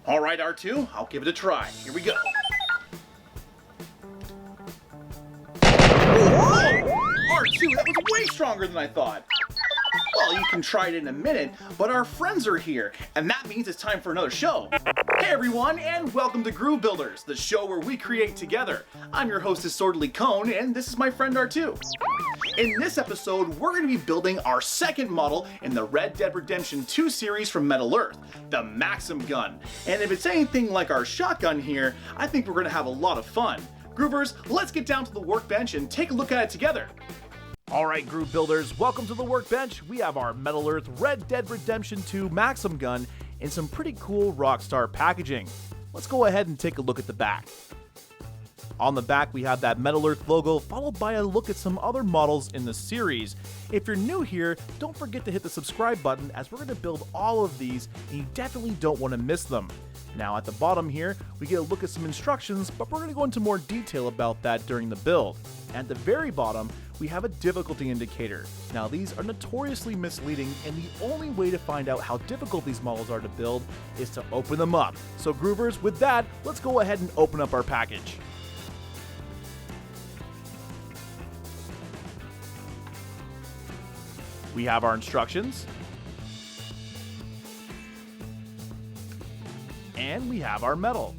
Alright, R2, I'll give it a try. Here we go. Whoa! R2, that was way stronger than I thought. Well, you can try it in a minute, but our friends are here, and that means it's time for another show. Hey everyone, and welcome to Groove Builders, the show where we create together. I'm your host, Disorderly Cone, and this is my friend R2. In this episode, we're going to be building our second model in the Red Dead Redemption 2 series from Metal Earth, the Maxim Gun. And if it's anything like our shotgun here, I think we're going to have a lot of fun. Groovers, let's get down to the workbench and take a look at it together. Alright, Groove Builders, welcome to the workbench. We have our Metal Earth Red Dead Redemption 2 Maxim Gun in some pretty cool Rockstar packaging. Let's go ahead and take a look at the back. On the back, we have that Metal Earth logo, followed by a look at some other models in the series. If you're new here, don't forget to hit the subscribe button, as we're going to build all of these, and you definitely don't want to miss them. Now at the bottom here, we get a look at some instructions, but we're going to go into more detail about that during the build. At the very bottom, we have a difficulty indicator. Now these are notoriously misleading, and the only way to find out how difficult these models are to build is to open them up. So Groovers, with that, let's go ahead and open up our package. We have our instructions. And we have our metal.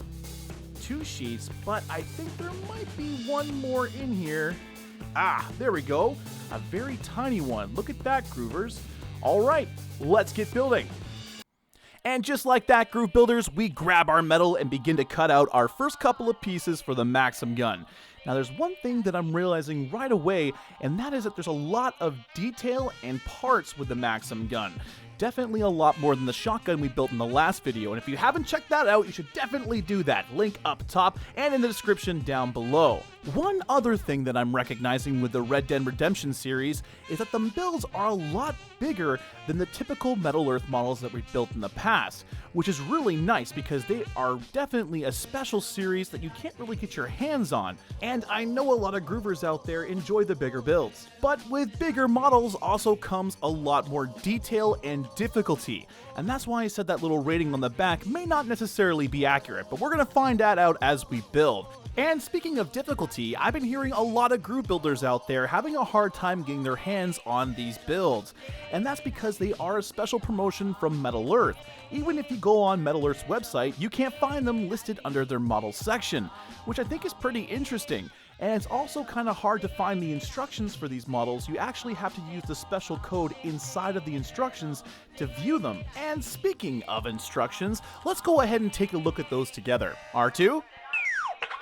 2 sheets, but I think there might be one more in here. Ah, there we go. A very tiny one. Look at that, Groovers. All right, let's get building. And just like that, Groove Builders, we grab our metal and begin to cut out our first couple of pieces for the Maxim Gun. Now there's one thing that I'm realizing right away, and that is that there's a lot of detail and parts with the Maxim Gun. Definitely a lot more than the shotgun we built in the last video, and if you haven't checked that out, you should definitely do that. Link up top and in the description down below. One other thing that I'm recognizing with the Red Dead Redemption series is that the builds are a lot bigger than the typical Metal Earth models that we've built in the past, which is really nice because they are definitely a special series that you can't really get your hands on. And I know a lot of groovers out there enjoy the bigger builds. But with bigger models also comes a lot more detail and difficulty. And that's why I said that little rating on the back may not necessarily be accurate, but we're going to find that out as we build. And speaking of difficulty, I've been hearing a lot of Groove Builders out there having a hard time getting their hands on these builds. And that's because they are a special promotion from Metal Earth. Even if you go on Metal Earth's website, you can't find them listed under their model section, which I think is pretty interesting. And it's also kind of hard to find the instructions for these models. You actually have to use the special code inside of the instructions to view them. And speaking of instructions, let's go ahead and take a look at those together. R2?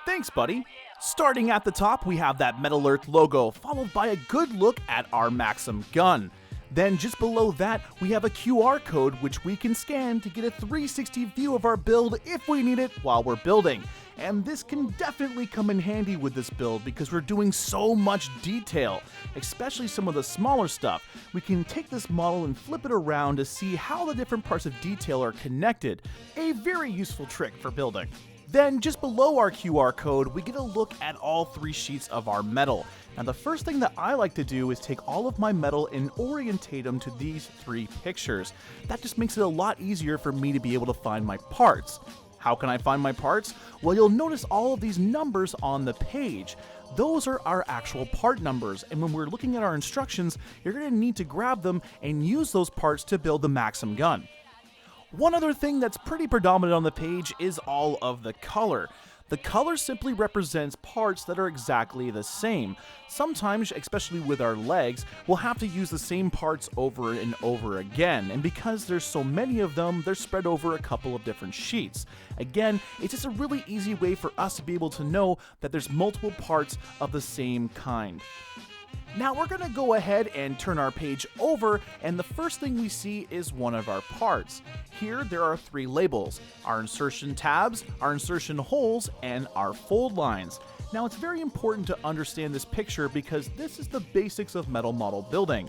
Thanks, buddy. Starting at the top, we have that Metal Earth logo, followed by a good look at our Maxim Gun. Then just below that, we have a QR code which we can scan to get a 360 view of our build if we need it while we're building. And this can definitely come in handy with this build because we're doing so much detail, especially some of the smaller stuff. We can take this model and flip it around to see how the different parts of detail are connected. A very useful trick for building. Then, just below our QR code, we get a look at all 3 sheets of our metal. Now, the first thing that I like to do is take all of my metal and orientate them to these 3 pictures. That just makes it a lot easier for me to be able to find my parts. How can I find my parts? Well, you'll notice all of these numbers on the page. Those are our actual part numbers, and when we're looking at our instructions, you're going to need to grab them and use those parts to build the Maxim Gun. One other thing that's pretty predominant on the page is all of the color. The color simply represents parts that are exactly the same. Sometimes, especially with our legs, we'll have to use the same parts over and over again, and because there's so many of them, they're spread over a couple of different sheets. Again, it's just a really easy way for us to be able to know that there's multiple parts of the same kind. Now we're going to go ahead and turn our page over, and the first thing we see is one of our parts. Here there are 3 labels: our insertion tabs, our insertion holes, and our fold lines. Now it's very important to understand this picture because this is the basics of metal model building.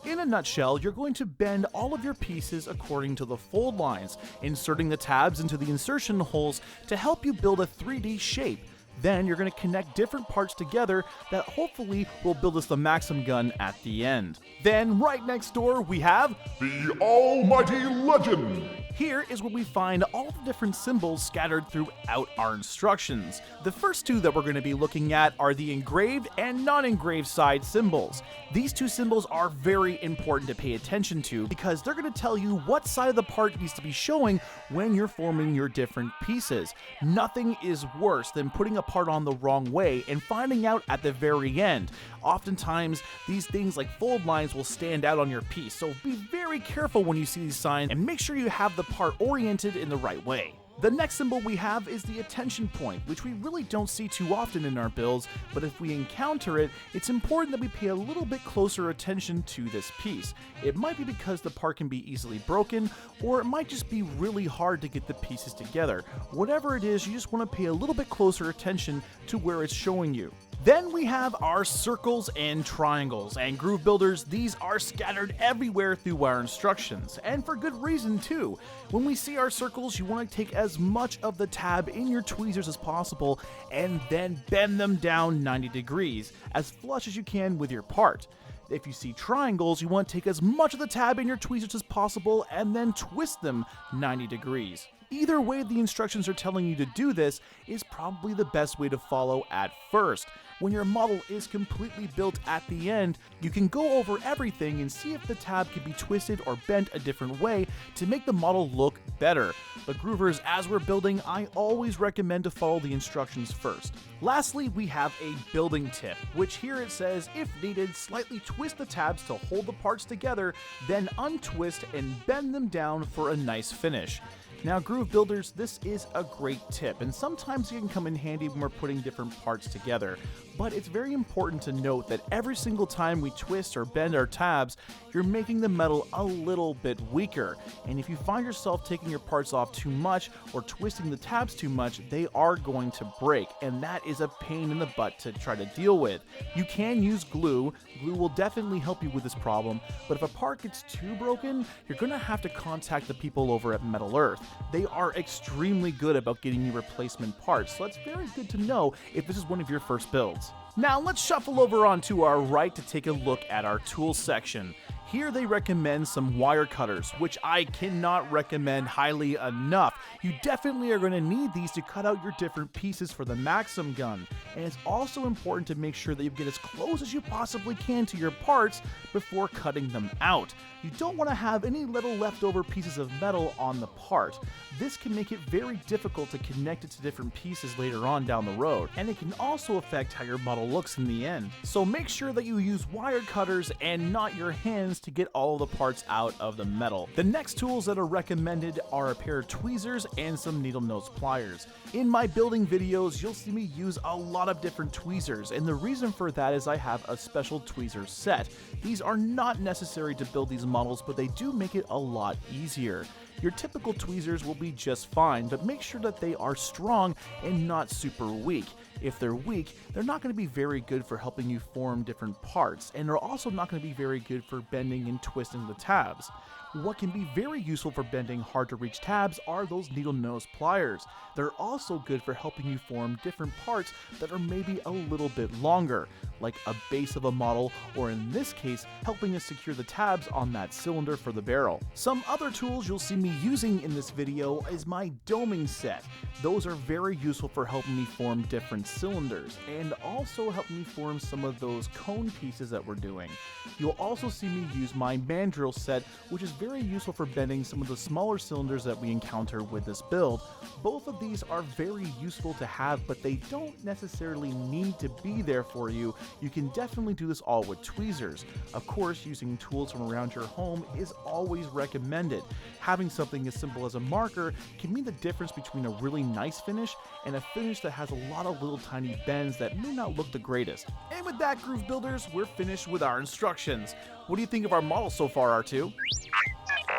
In a nutshell, you're going to bend all of your pieces according to the fold lines, inserting the tabs into the insertion holes to help you build a 3D shape. Then you're going to connect different parts together that hopefully will build us the Maxim Gun at the end. Then right next door we have the almighty legend. Here is where we find all the different symbols scattered throughout our instructions. The first two that we're going to be looking at are the engraved and non-engraved side symbols. These two symbols are very important to pay attention to because they're going to tell you what side of the part needs to be showing when you're forming your different pieces. Nothing is worse than putting a part on the wrong way and finding out at the very end. Oftentimes, these things like fold lines will stand out on your piece, so be very careful when you see these signs and make sure you have the part oriented in the right way. The next symbol we have is the attention point, which we really don't see too often in our builds, but if we encounter it, it's important that we pay a little bit closer attention to this piece. It might be because the part can be easily broken, or it might just be really hard to get the pieces together. Whatever it is, you just want to pay a little bit closer attention to where it's showing you. Then we have our circles and triangles, and groove builders, these are scattered everywhere through our instructions, and for good reason too. When we see our circles, you want to take as much of the tab in your tweezers as possible and then bend them down 90 degrees, as flush as you can with your part. If you see triangles, you want to take as much of the tab in your tweezers as possible and then twist them 90 degrees. Either way the instructions are telling you to do this is probably the best way to follow at first. When your model is completely built at the end, you can go over everything and see if the tab can be twisted or bent a different way to make the model look better. But groovers, as we're building, I always recommend to follow the instructions first. Lastly, we have a building tip, which here it says, if needed, slightly twist the tabs to hold the parts together, then untwist and bend them down for a nice finish. Now, groove builders, this is a great tip, and sometimes it can come in handy when we're putting different parts together. But it's very important to note that every single time we twist or bend our tabs, you're making the metal a little bit weaker. And if you find yourself taking your parts off too much or twisting the tabs too much, they are going to break, and that is a pain in the butt to try to deal with. You can use glue. Glue will definitely help you with this problem, but if a part gets too broken, you're going to have to contact the people over at Metal Earth. They are extremely good about getting you replacement parts, so it's very good to know if this is one of your first builds. Now let's shuffle over onto our right to take a look at our tools section. Here they recommend some wire cutters, which I cannot recommend highly enough. You definitely are going to need these to cut out your different pieces for the Maxim gun. And it's also important to make sure that you get as close as you possibly can to your parts before cutting them out. You don't want to have any little leftover pieces of metal on the part. This can make it very difficult to connect it to different pieces later on down the road, and it can also affect how your model looks in the end. So make sure that you use wire cutters and not your hands to get all the parts out of the metal. The next tools that are recommended are a pair of tweezers and some needle nose pliers. In my building videos, you'll see me use a lot of different tweezers, and the reason for that is I have a special tweezer set. These are not necessary to build these models, but they do make it a lot easier. Your typical tweezers will be just fine, but make sure that they are strong and not super weak. If they're weak, they're not going to be very good for helping you form different parts, and they're also not going to be very good for bending and twisting the tabs. What can be very useful for bending hard to reach tabs are those needle nose pliers. They're also good for helping you form different parts that are maybe a little bit longer, like a base of a model, or in this case, helping us secure the tabs on that cylinder for the barrel. Some other tools you'll see me using in this video is my doming set. Those are very useful for helping me form different cylinders, and also help me form some of those cone pieces that we're doing. You'll also see me use my mandrel set, which is very useful for bending some of the smaller cylinders that we encounter with this build. Both of these are very useful to have, but they don't necessarily need to be there for you. You can definitely do this all with tweezers. Of course, using tools from around your home is always recommended. Having something as simple as a marker can mean the difference between a really nice finish and a finish that has a lot of little tiny bends that may not look the greatest. And with that, groove builders, we're finished with our instructions. What do you think of our model so far, R2?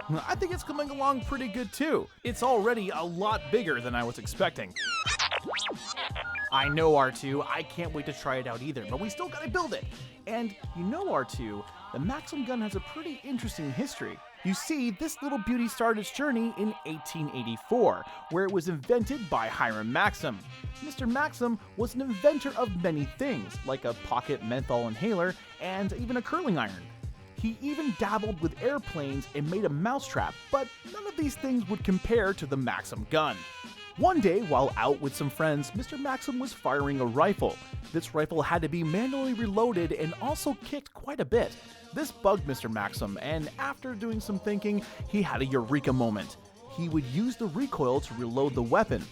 I think it's coming along pretty good too. It's already a lot bigger than I was expecting. I know, R2, I can't wait to try it out either, but we still gotta build it. And you know, R2, the Maxim gun has a pretty interesting history. You see, this little beauty started its journey in 1884, where it was invented by Hiram Maxim. Mr. Maxim was an inventor of many things, like a pocket menthol inhaler and even a curling iron. He even dabbled with airplanes and made a mousetrap, but none of these things would compare to the Maxim gun. One day, while out with some friends, Mr. Maxim was firing a rifle. This rifle had to be manually reloaded and also kicked quite a bit. This bugged Mr. Maxim, and after doing some thinking, he had a eureka moment. He would use the recoil to reload the weapon.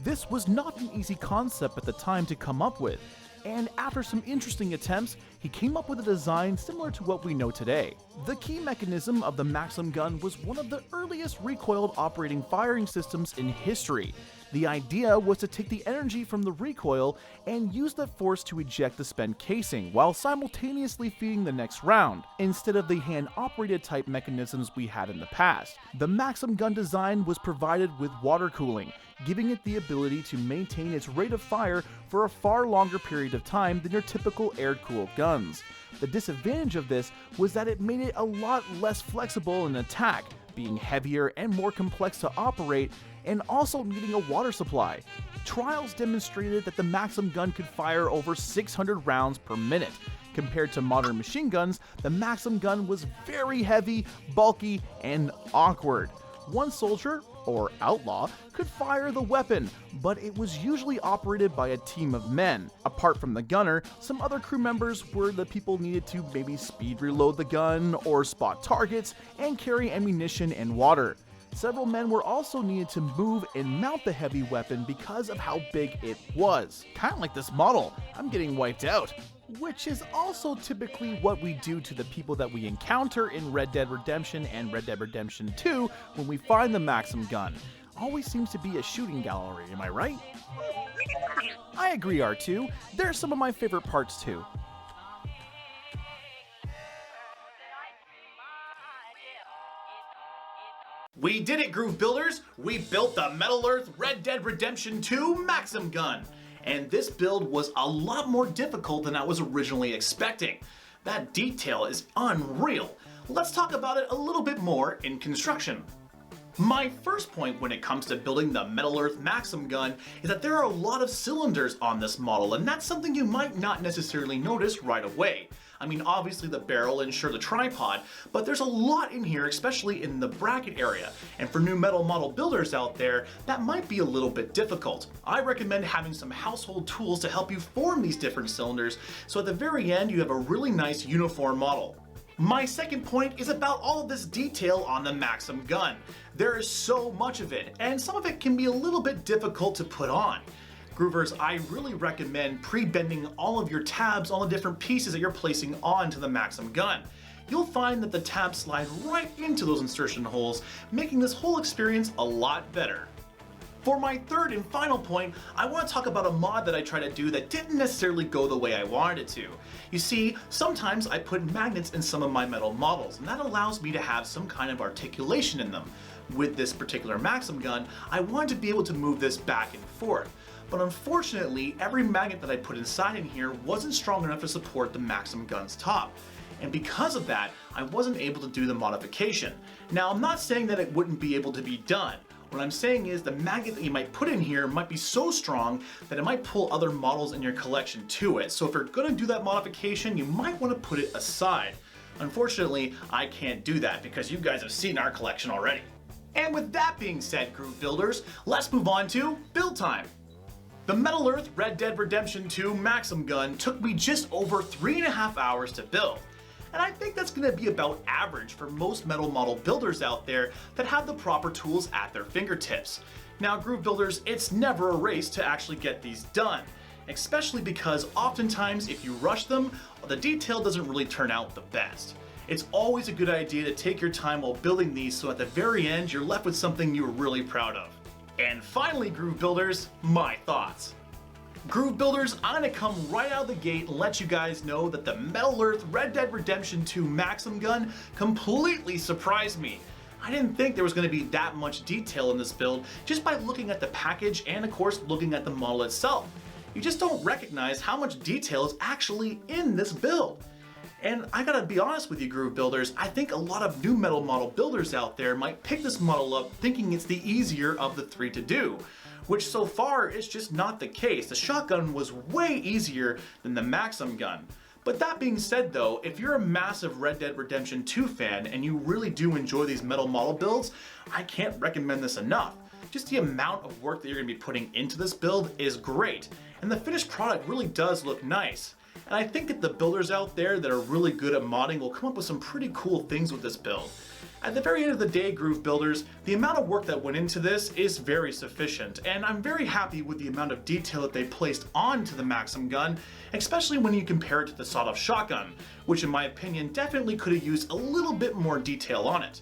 This was not an easy concept at the time to come up with, and after some interesting attempts, he came up with a design similar to what we know today. The key mechanism of the Maxim gun was one of the earliest recoiled operating firing systems in history. The idea was to take the energy from the recoil and use that force to eject the spent casing while simultaneously feeding the next round, instead of the hand-operated type mechanisms we had in the past. The Maxim gun design was provided with water cooling, giving it the ability to maintain its rate of fire for a far longer period of time than your typical air-cooled guns. The disadvantage of this was that it made it a lot less flexible in attack, being heavier and more complex to operate, and also needing a water supply. Trials demonstrated that the Maxim gun could fire over 600 rounds per minute. Compared to modern machine guns, the Maxim gun was very heavy, bulky, and awkward. One soldier, or outlaw, could fire the weapon, but it was usually operated by a team of men. Apart from the gunner, some other crew members were the people needed to maybe speed reload the gun, or spot targets, and carry ammunition and water. Several men were also needed to move and mount the heavy weapon because of how big it was. Kinda like this model, I'm getting wiped out. Which is also typically what we do to the people that we encounter in Red Dead Redemption and Red Dead Redemption 2 when we find the Maxim gun. Always seems to be a shooting gallery, am I right? I agree, R2. They're some of my favorite parts too. We did it, Groove Builders! We built the Metal Earth Red Dead Redemption 2 Maxim Gun! And this build was a lot more difficult than I was originally expecting. That detail is unreal. Let's talk about it a little bit more in construction. My first point when it comes to building the Metal Earth Maxim gun is that there are a lot of cylinders on this model, and that's something you might not necessarily notice right away. I mean, obviously the barrel and sure the tripod, but there's a lot in here, especially in the bracket area. And for new metal model builders out there, that might be a little bit difficult. I recommend having some household tools to help you form these different cylinders, so at the very end you have a really nice uniform model. My second point is about all of this detail on the Maxim gun. There is so much of it, and some of it can be a little bit difficult to put on. Groovers, I really recommend pre-bending all of your tabs on the different pieces that you're placing onto the Maxim gun. You'll find that the tabs slide right into those insertion holes, making this whole experience a lot better. For my third and final point, I want to talk about a mod that I tried to do that didn't necessarily go the way I wanted it to. You see, sometimes I put magnets in some of my metal models, and that allows me to have some kind of articulation in them. With this particular Maxim gun, I wanted to be able to move this back and forth. But unfortunately, every magnet that I put inside in here wasn't strong enough to support the Maxim gun's top. And because of that, I wasn't able to do the modification. Now, I'm not saying that it wouldn't be able to be done. What I'm saying is the magnet that you might put in here might be so strong that it might pull other models in your collection to it. So if you're going to do that modification, you might want to put it aside. Unfortunately, I can't do that because you guys have seen our collection already. And with that being said, Groove Builders, let's move on to build time. The Metal Earth Red Dead Redemption 2 Maxim gun took me just over 3.5 hours to build. And I think that's going to be about average for most metal model builders out there that have the proper tools at their fingertips. Now, Groove Builders, it's never a race to actually get these done, especially because oftentimes if you rush them, the detail doesn't really turn out the best. It's always a good idea to take your time while building these so at the very end you're left with something you're really proud of. And finally, Groove Builders, my thoughts. Groove Builders, I'm gonna come right out of the gate and let you guys know that the Metal Earth Red Dead Redemption 2 Maxim gun completely surprised me. I didn't think there was gonna be that much detail in this build just by looking at the package and of course looking at the model itself. You just don't recognize how much detail is actually in this build. And I gotta be honest with you, Groove Builders, I think a lot of new metal model builders out there might pick this model up thinking it's the easier of the three to do, which so far is just not the case. The shotgun was way easier than the Maxim gun. But that being said though, if you're a massive Red Dead Redemption 2 fan and you really do enjoy these metal model builds, I can't recommend this enough. Just the amount of work that you're going to be putting into this build is great, and the finished product really does look nice. And I think that the builders out there that are really good at modding will come up with some pretty cool things with this build. At the very end of the day, Groove Builders, the amount of work that went into this is very sufficient, and I'm very happy with the amount of detail that they placed onto the Maxim gun, especially when you compare it to the sawed-off shotgun, which in my opinion definitely could have used a little bit more detail on it.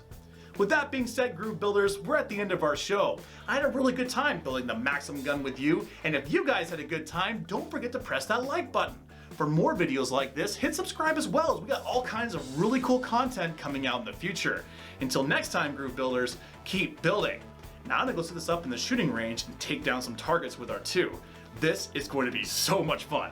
With that being said, Groove Builders, we're at the end of our show. I had a really good time building the Maxim gun with you, and if you guys had a good time, don't forget to press that like button. For more videos like this, hit subscribe as well, as we got all kinds of really cool content coming out in the future. Until next time, Groove Builders, keep building. Now I'm gonna go set this up in the shooting range and take down some targets with R2. This is going to be so much fun.